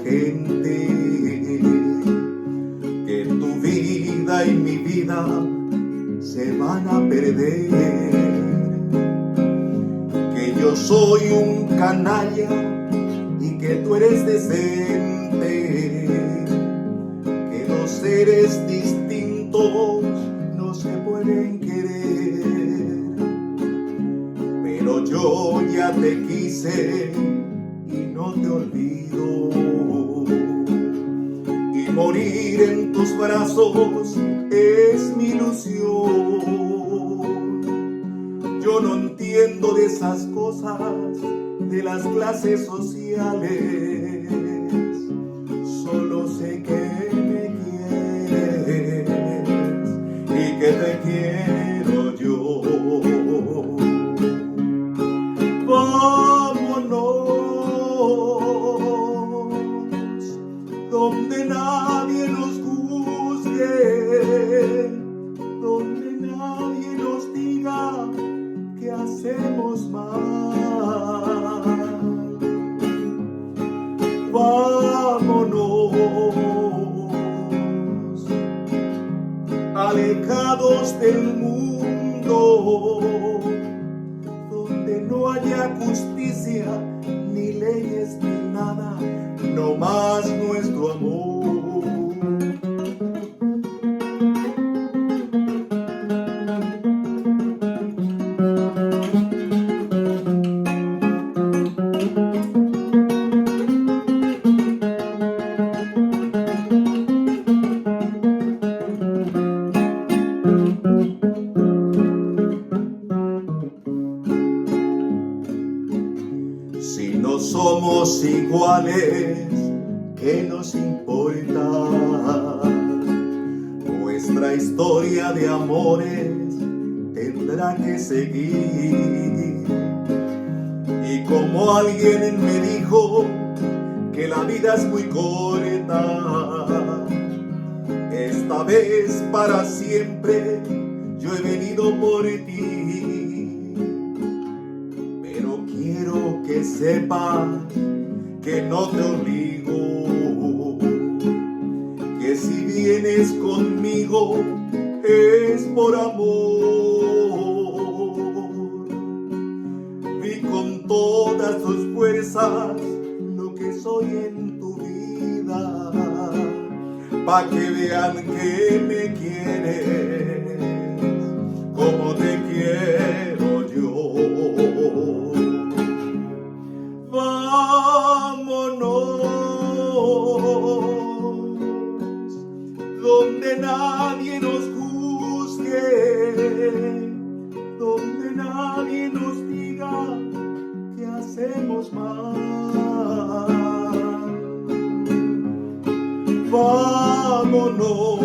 gente, que tu vida y mi vida se van a perder, que yo soy un canalla y que tú eres decente, que dos seres distintos no se pueden querer, pero yo ya te quise y no te olvido, y morir en tus brazos es mi ilusión. Yo no entiendo de esas cosas de las clases sociales, solo sé que me quieres y que te quiero yo. Vámonos donde nadie nos juzgue, donde nadie nos diga que hacemos mal. Vámonos alejados del mundo, donde no haya justicia, ni leyes, ni nada, no más nuestro amor. Si no somos iguales, ¿qué nos importa? Nuestra historia de amores tendrá que seguir. Y como alguien me dijo que la vida es muy corta, esta vez para siempre yo he venido por ti. Pero quiero que sepas que no te obligo, que si vienes conmigo es por amor. Vi con todas tus fuerzas lo que soy en tu vida, pa' que vean que me quieres como te quiero yo. Vámonos donde nadie nos juzgue, donde nadie nos diga que hacemos mal. Vámonos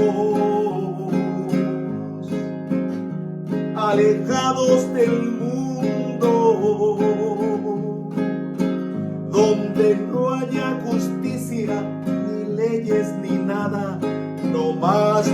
alejados del mundo, donde no haya justicia, ni leyes, ni nada, no más